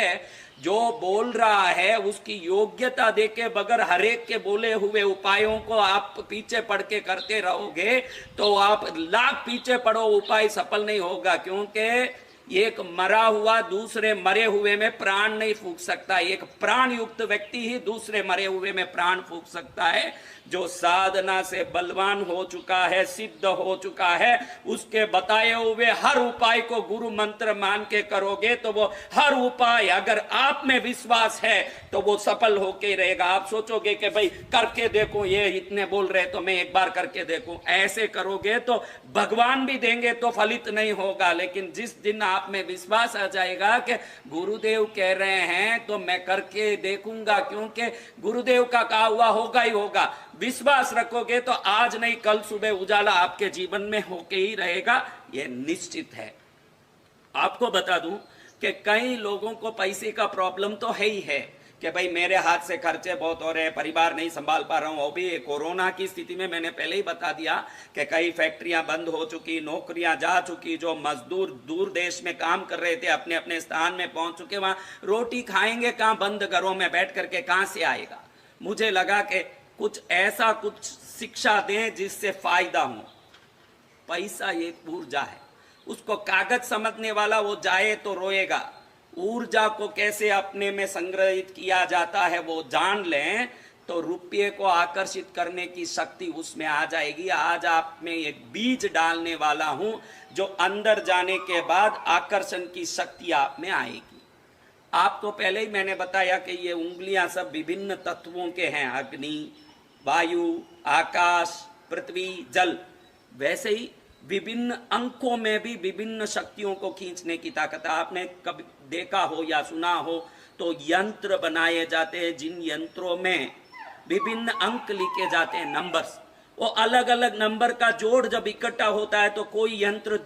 है जो बोल रहा है उसकी योग्यता देके बगैर हरेक के बोले हुए उपायों को आप पीछे पड़ के करते रहोगे तो आप लाख पीछे पड़ो, उपाय सफल नहीं होगा। क्योंकि एक मरा हुआ दूसरे मरे हुए में प्राण नहीं फूंक सकता, एक प्राण युक्त व्यक्ति ही दूसरे मरे हुए में प्राण फूंक सकता है। जो साधना से बलवान हो चुका है, सिद्ध हो चुका है, उसके बताए हुए हर उपाय को गुरु मंत्र मान के करोगे तो वो हर उपाय अगर आप में विश्वास है तो वो सफल होके रहेगा। आप सोचोगे कि भाई करके देखो, ये इतने बोल रहे तो मैं एक बार करके देखूं, ऐसे करोगे तो भगवान भी देंगे तो फलित नहीं होगा। लेकिन जिस दिन आप में विश्वास आ जाएगा कि गुरुदेव कह रहे हैं तो मैं करके देखूंगा, क्योंकि गुरुदेव का कहा हुआ होगा ही होगा, विश्वास रखोगे तो आज नहीं कल सुबह उजाला आपके जीवन में होके ही रहेगा, यह निश्चित है। आपको बता दूं कि कई लोगों को पैसे का प्रॉब्लम तो है ही है कि भाई मेरे हाथ से खर्चे बहुत हो रहे हैं, परिवार नहीं संभाल पा रहा हूं। वो भी कोरोना की स्थिति में मैंने पहले ही बता दिया कि कई फैक्ट्रियां बंद हो चुकी, नौकरियां जा चुकी, जो मजदूर दूर देश में काम कर रहे थे अपने अपने स्थान में पहुंच चुके, वहां रोटी खाएंगे कहां, बंद घरों में बैठ करके कहां से आएगा। मुझे लगा कि कुछ ऐसा कुछ शिक्षा दें जिससे फायदा हो। पैसा एक ऊर्जा है, उसको कागज समझने वाला वो जाए तो रोएगा। ऊर्जा को कैसे अपने में संग्रहित किया जाता है वो जान लें तो रुपये को आकर्षित करने की शक्ति उसमें आ जाएगी। आज आप में एक बीज डालने वाला हूं जो अंदर जाने के बाद आकर्षण की शक्ति आप में आएगी। आपको पहले ही मैंने बताया कि ये उंगलियां सब विभिन्न तत्वों के हैं, अग्नि, वायु, आकाश, पृथ्वी, जल। वैसे ही विभिन्न अंकों में भी विभिन्न शक्तियों को खींचने की ताकत है। आपने कभी देखा हो या सुना हो तो यंत्र बनाए जाते हैं जिन यंत्रों में विभिन्न अंक लिखे जाते हैं, नंबर्स। वो अलग अलग नंबर का जोड़ जब इकट्ठा होता है तो कोई यंत्र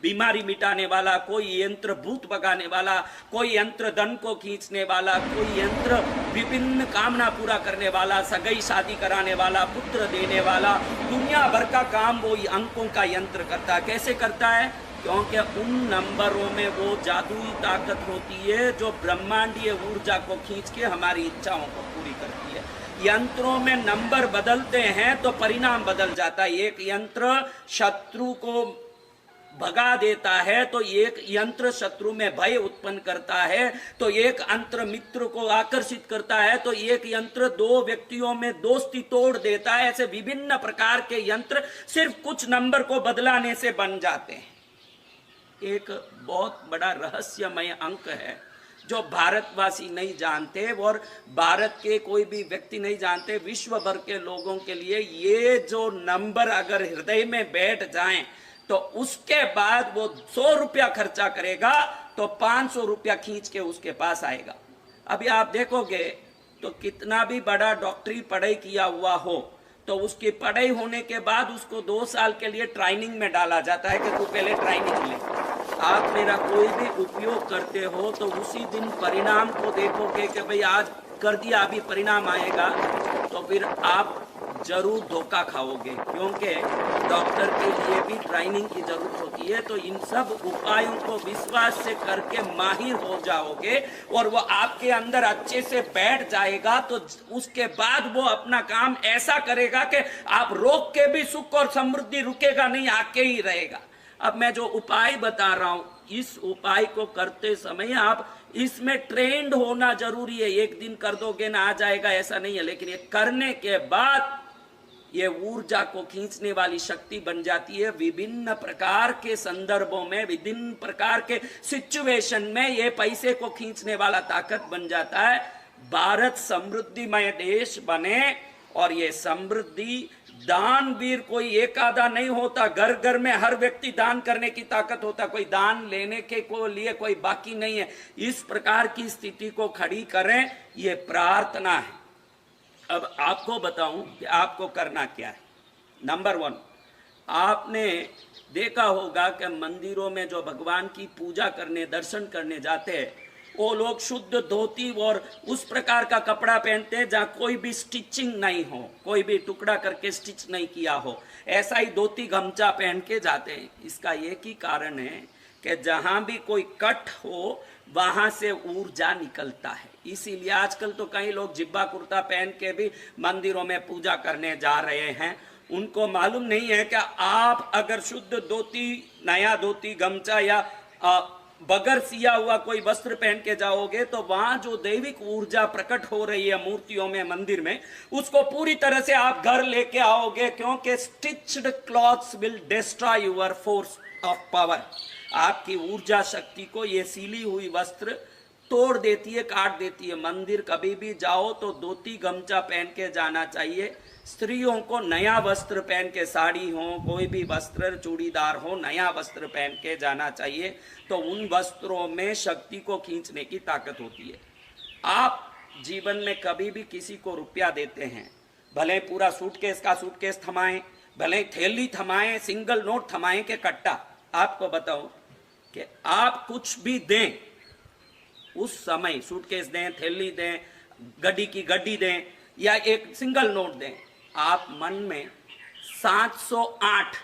बीमारी मिटाने वाला, कोई यंत्र भूत भगाने वाला, कोई यंत्र धन को खींचने वाला, कोई यंत्र विभिन्न कामना पूरा करने वाला, सगाई शादी कराने वाला, पुत्र देने वाला, दुनिया भर का काम वो अंकों का यंत्र करता है। कैसे करता है? क्योंकि उन नंबरों में वो जादुई ताकत होती है जो ब्रह्मांडीय ऊर्जा को खींच के हमारी इच्छाओं को पूरी करती है। यंत्रों में नंबर बदलते हैं तो परिणाम बदल जाता है। एक यंत्र शत्रु को भगा देता है तो एक यंत्र शत्रु में भय उत्पन्न करता है, तो एक यंत्र मित्र को आकर्षित करता है, तो एक यंत्र दो व्यक्तियों में दोस्ती तोड़ देता है। ऐसे विभिन्न प्रकार के यंत्र सिर्फ कुछ नंबर को बदलाने से बन जाते हैं। एक बहुत बड़ा रहस्यमय अंक है जो भारतवासी नहीं जानते और भारत के कोई भी व्यक्ति नहीं जानते। विश्व भर के लोगों के लिए ये जो नंबर अगर हृदय में बैठ जाएं तो उसके बाद वो 100 रुपया खर्चा करेगा तो 500 रुपया खींच के उसके पास आएगा। अभी आप देखोगे तो कितना भी बड़ा डॉक्टरी पढ़ाई किया हुआ हो तो उसकी पढ़ाई होने के बाद उसको 2 साल के लिए ट्रेनिंग में डाला जाता है कि तू पहले ट्रेनिंग ले। आप मेरा कोई भी उपयोग करते हो तो उसी दिन परिणाम को देखोगे कि भाई आज कर दिया अभी परिणाम आएगा, तो फिर आप जरूर धोखा खाओगे, क्योंकि डॉक्टर के लिए भी ट्रेनिंग की जरूरत होती है। तो इन सब उपायों को विश्वास से करके माहिर हो जाओगे और वो आपके अंदर अच्छे से बैठ जाएगा तो उसके बाद वो अपना काम ऐसा करेगा कि आप रोक के भी सुख और समृद्धि रुकेगा नहीं, आके ही रहेगा। अब मैं जो उपाय बता रहा हूं, इस उपाय को करते समय आप इसमें ट्रेंड होना जरूरी है। एक दिन कर दोगे ना आ जाएगा ऐसा नहीं है, लेकिन ये करने के बाद ये ऊर्जा को खींचने वाली शक्ति बन जाती है। विभिन्न प्रकार के संदर्भों में, विभिन्न प्रकार के सिचुएशन में ये पैसे को खींचने वाला ताकत बन जाता है। भारत समृद्धिमय देश बने और ये समृद्धि दानवीर कोई एक आधा नहीं होता, घर घर में हर व्यक्ति दान करने की ताकत होता, कोई दान लेने के को लिए कोई बाकी नहीं है। इस प्रकार की स्थिति को खड़ी करें, ये प्रार्थना है। अब आपको बताऊं कि आपको करना क्या है। नंबर 1, आपने देखा होगा कि मंदिरों में जो भगवान की पूजा करने, दर्शन करने जाते हैं वो लोग शुद्ध धोती और उस प्रकार का कपड़ा पहनते हैं जहाँ कोई भी स्टिचिंग नहीं हो, कोई भी टुकड़ा करके स्टिच नहीं किया हो, ऐसा ही धोती गमछा पहन के जाते हैं। इसका एक ही कारण है कि जहाँ भी कोई कट हो वहां से ऊर्जा निकलता है। इसीलिए आजकल तो कई लोग जिब्बा कुर्ता पहन के भी मंदिरों में पूजा करने जा रहे हैं। उनको मालूम नहीं है कि आप अगर शुद्ध धोती, नया धोती, गमछा या बगैर सिया हुआ कोई वस्त्र पहन के जाओगे तो वहां जो दैविक ऊर्जा प्रकट हो रही है मूर्तियों में, मंदिर में, उसको पूरी तरह से आप घर लेके आओगे, क्योंकि stitched clothes will destroy your force of power. आपकी ऊर्जा शक्ति को ये सीली हुई वस्त्र तोड़ देती है, काट देती है। मंदिर कभी भी जाओ तो धोती गमछा पहन के जाना चाहिए। स्त्रियों को नया वस्त्र पहन के, साड़ी हो, कोई भी वस्त्र, चूड़ीदार हो, नया वस्त्र पहन के जाना चाहिए। तो उन वस्त्रों में शक्ति को खींचने की ताकत होती है। आप जीवन में कभी भी किसी को रुपया देते हैं, भले पूरा सूटकेस का सूटकेस थमाएं, भले थैली थमाएं, सिंगल नोट थमाएं के कट्टा, आपको बताओ कि आप कुछ भी दें, उस समय सूटकेस दें, थैली दें, गड्डी की गड्डी दें या एक सिंगल नोट दें, आप मन में 708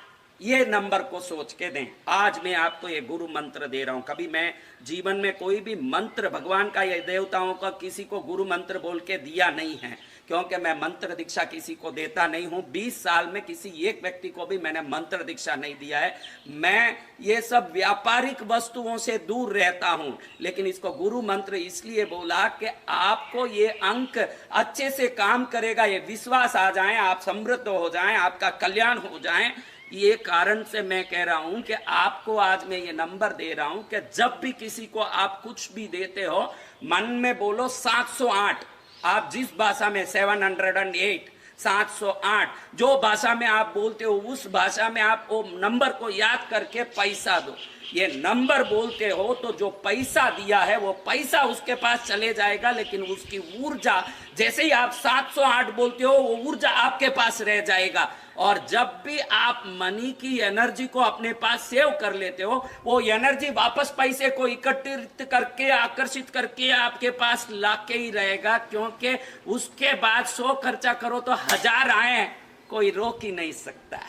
ये नंबर को सोच के दें। आज मैं आपको ये गुरु मंत्र दे रहा हूं। कभी मैं जीवन में कोई भी मंत्र भगवान का या देवताओं का किसी को गुरु मंत्र बोल के दिया नहीं है, क्योंकि मैं मंत्र दीक्षा किसी को देता नहीं हूं। 20 साल में किसी एक व्यक्ति को भी मैंने मंत्र दीक्षा नहीं दिया है। मैं ये सब व्यापारिक वस्तुओं से दूर रहता हूं, लेकिन इसको गुरु मंत्र इसलिए बोला कि आपको ये अंक अच्छे से काम करेगा, ये विश्वास आ जाए, आप समृद्ध हो जाएं, आपका कल्याण हो जाए। ये कारण से मैं कह रहा हूं कि आपको आज मैं ये नंबर दे रहा हूं कि जब भी किसी को आप कुछ भी देते हो, मन में बोलो 708। आप जिस भाषा में 708, 708 जो भाषा में आप बोलते हो, उस भाषा में आप वो नंबर को याद करके पैसा दो। ये नंबर बोलते हो तो जो पैसा दिया है वो पैसा उसके पास चले जाएगा, लेकिन उसकी ऊर्जा, जैसे ही आप 708 बोलते हो, वो ऊर्जा आपके पास रह जाएगा। और जब भी आप मनी की एनर्जी को अपने पास सेव कर लेते हो, वो एनर्जी वापस पैसे को इकट्ठित करके, आकर्षित करके आपके पास लाके ही रहेगा, क्योंकि उसके बाद 100 खर्चा करो तो 1000 आए, कोई रोक ही नहीं सकता।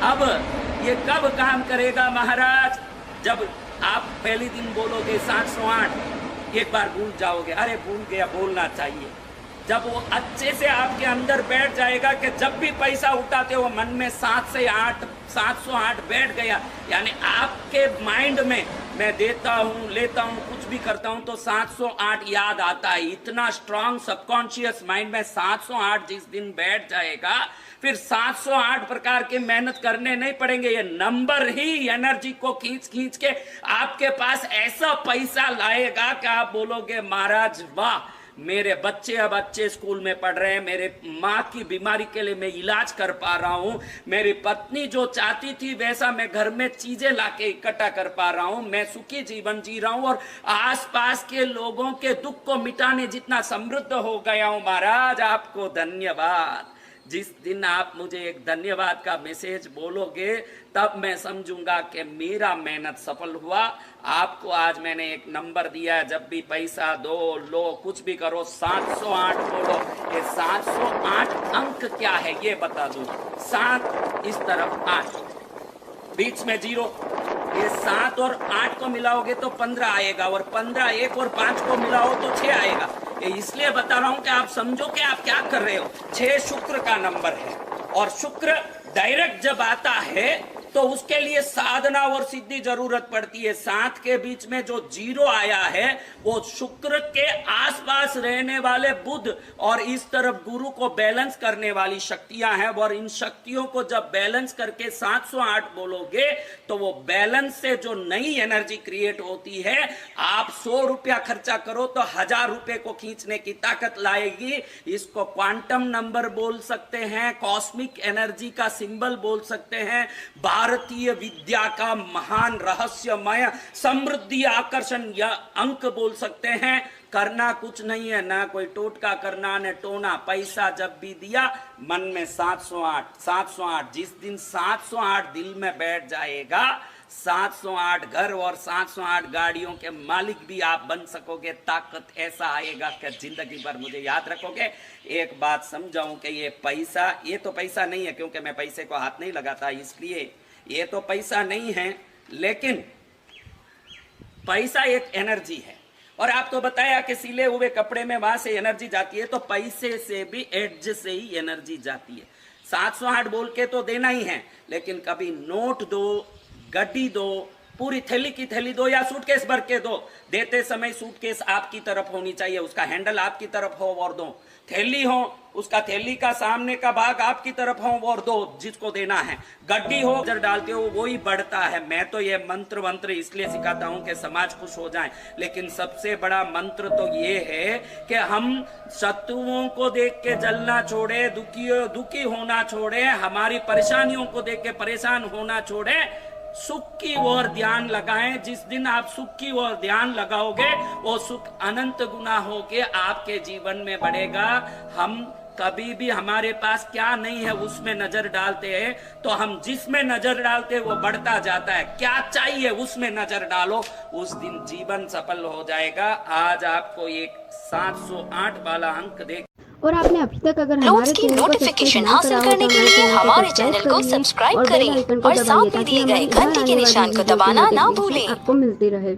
अब ये कब काम करेगा महाराज? जब आप पहले दिन बोलोगे 708, एक बार भूल जाओगे, अरे भूल गया, बोलना चाहिए। जब वो अच्छे से आपके अंदर बैठ जाएगा कि जब भी पैसा उठाते हो मन में 7 से 8, 708 बैठ गया, यानी आपके माइंड में मैं देता हूं, लेता हूं, कुछ भी करता हूं तो 708 याद आता है। इतना स्ट्रांग सबकॉन्शियस माइंड में 708 जिस दिन बैठ जाएगा, फिर 708 प्रकार के मेहनत करने नहीं पड़ेंगे। ये नंबर ही एनर्जी को खींच खींच के आपके पास ऐसा पैसा लाएगा कि आप बोलोगे महाराज वाह, मेरे बच्चे अब अच्छे स्कूल में पढ़ रहे हैं, मेरे माँ की बीमारी के लिए मैं इलाज कर पा रहा हूँ, मेरी पत्नी जो चाहती थी वैसा मैं घर में चीजें लाके इकट्ठा कर पा रहा हूँ, मैं सुखी जीवन जी रहा हूँ और आसपास के लोगों के दुख को मिटाने जितना समृद्ध हो गया हूँ। महाराज आपको धन्यवाद। जिस दिन आप मुझे एक धन्यवाद का मैसेज बोलोगे तब मैं समझूंगा कि मेरा मेहनत सफल हुआ। आपको आज मैंने एक नंबर दिया है, जब भी पैसा दो, लो, कुछ भी करो, 708 बोलो। ये 708 अंक क्या है ये बता दूं। 7 इस तरफ 8, बीच में 0, ये 7 और 8 को मिलाओगे तो 15 आएगा, और 15 1 और 5 को मिलाओ तो 6 आएगा। ये इसलिए बता रहा हूं कि आप समझो कि आप क्या कर रहे हो। 6 शुक्र का नंबर है, और शुक्र डायरेक्ट जब आता है तो उसके लिए साधना और सिद्धि जरूरत पड़ती है। 7 के बीच में जो 0 आया है वो शुक्र के आसपास रहने वाले बुध और इस तरफ गुरु को बैलेंस करने वाली शक्तियां हैं, और इन शक्तियों को जब बैलेंस करके 708 बोलोगे तो वो बैलेंस से जो नई एनर्जी क्रिएट होती है, आप 100 रुपया खर्चा करो तो 1000 रुपए को खींचने की ताकत लाएगी। इसको क्वांटम नंबर बोल सकते हैं, कॉस्मिक एनर्जी का सिंबल बोल सकते हैं, भारतीय विद्या का महान रहस्यमय समृद्धि आकर्षण या अंक बोल सकते हैं। करना कुछ नहीं है, ना कोई टोटका करना, न टोना। पैसा जब भी दिया मन में 708, 708। जिस दिन 708 दिल में बैठ जाएगा, 708 घर और 708 गाड़ियों के मालिक भी आप बन सकोगे। ताकत ऐसा आएगा कि जिंदगी भर मुझे याद रखोगे। एक बात समझाऊं कि ये पैसा, ये तो पैसा नहीं है, क्योंकि मैं पैसे को हाथ नहीं लगाता, इसलिए ये तो पैसा नहीं है, लेकिन पैसा एक एनर्जी है। और आप तो बताया कि सिले हुए कपड़े में वहां से एनर्जी जाती है, तो पैसे से भी एड्ज से ही एनर्जी जाती है। 708 बोल के तो देना ही है, लेकिन कभी नोट दो, गड्डी दो, पूरी थैली की थैली दो या सूटकेस भर के दो। देते समय सूटकेस आपकी तरफ होनी चाहिए, उसका हैंडल आपकी तरफ हो और दो। थैली हो, उसका थैली का सामने का भाग आपकी तरफ हो और दो जिसको देना है। गड्डी हो, नजर डालते हो, वो ही बढ़ता है। मैं तो ये मंत्र इसलिए सिखाता हूं कि समाज खुश हो जाए, लेकिन सबसे बड़ा मंत्र तो ये है कि हम शत्रुओं को देख के जलना छोड़े, दुखी होना छोड़े, हमारी परेशानियों को देख के परेशान होना छोड़े, सुख की ओर ध्यान लगाएं। जिस दिन आप सुख की ओर ध्यान लगाओगे, वो सुख अनंत गुना होके आपके जीवन में बढ़ेगा। हम कभी भी हमारे पास क्या नहीं है उसमें नजर डालते हैं, तो हम जिसमें नजर डालते हैं वो बढ़ता जाता है। क्या चाहिए उसमें नजर डालो, उस दिन जीवन सफल हो जाएगा। आज आपको एक 708 वाला अंक देख, और आपने अभी तक अगर नोट्स की नोटिफिकेशन हासिल करने के लिए हमारे चैनल को सब्सक्राइब करें और साथ में दिए गए घंटी के निशान को दबाना ना भूलें। आपको मिलती रहे।